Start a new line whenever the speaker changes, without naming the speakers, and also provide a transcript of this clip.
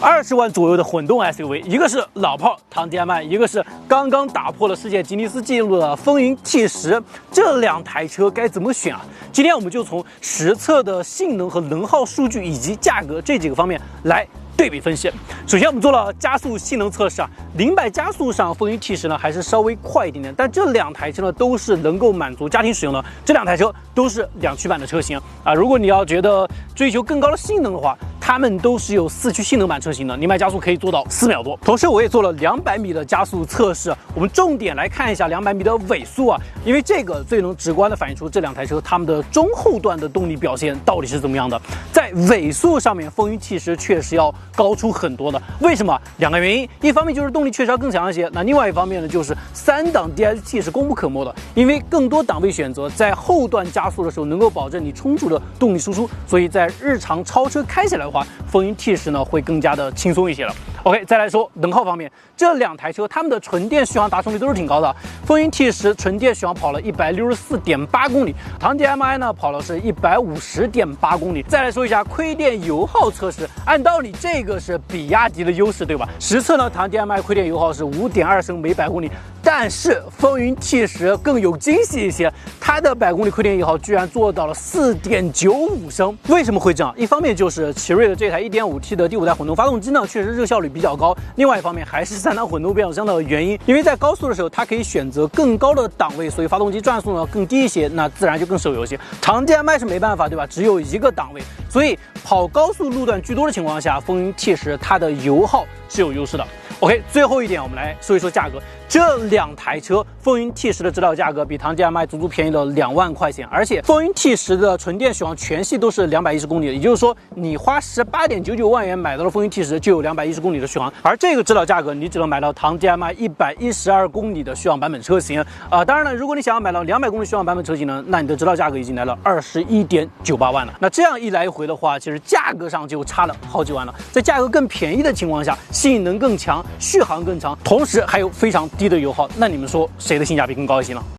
20万左右的混动 SUV， 一个是老炮唐 DM-i， 一个是刚刚打破了世界吉尼斯纪录的风云 T10， 这两台车该怎么选啊？今天我们就从实测的性能和能耗数据以及价格这几个方面来对比分析。首先，我们做了加速性能测试啊，0-100加速上风云 T10呢还是稍微快一点点，但这两台车呢都是能够满足家庭使用的，这两台车都是2驱版的车型啊。如果你要觉得追求更高的性能的话，它们都是有4驱性能版车型的，0-100加速可以做到4秒多。同时，我也做了200米的加速测试，我们重点来看一下200米的尾速啊，因为这个最能直观的反映出这两台车它们的中后段的动力表现到底是怎么样的。在尾速上面，风云 T10确实要高出很多的。为什么？2个原因，一方面就是动力确实要更强一些，那另外一方面呢，就是3档 DSG 是功不可没的，因为更多档位选择在后段加速的时候能够保证你充足的动力输出，所以在日常超车开起来的话，风云 T10呢会更加的轻松一些了。OK， 再来说能耗方面，这两台车它们的纯电续航达充率都是挺高的。风云 T10纯电续航跑了164.8公里，唐 DM-i 呢跑了是150.8公里。再来说一下亏电油耗测试，按道理这个是比亚迪的优势，对吧？实测呢，唐 DM-i 亏电油耗是5.2升每100公里，但是风云 T10更有惊喜一些，它的100公里亏电油耗居然做到了4.95升。为什么会这样？一方面就是奇瑞的这台 1.5T 的第5代混动发动机呢，确实热效率比较高；另外一方面还是3档混动变速箱的原因，因为在高速的时候它可以选择更高的档位，所以发动机转速呢更低一些，那自然就更省油一些。唐 DM-i 是没办法，对吧？只有1个档位，所以跑高速路段居多的情况下，风云 T10它的油耗是有优势的。OK， 最后一点，我们来说一说价格。这两台车，风云 T10的指导价格比唐 DM-i 足足便宜了2万块钱，而且风云 T10的纯电续航全系都是210公里的，也就是说，你花18.99万元买到了风云 T10，就有210公里的续航。而这个指导价格，你只能买到唐 DM-i 112公里的续航版本车型。当然了，如果你想要买到200公里续航版本车型呢，那你的指导价格已经来了21.98万了。那这样一来一回的话，其实价格上就差了好几万了。在价格更便宜的情况下，性能更强，续航更长，同时还有非常低的油耗，那你们说谁的性价比更高一些呢？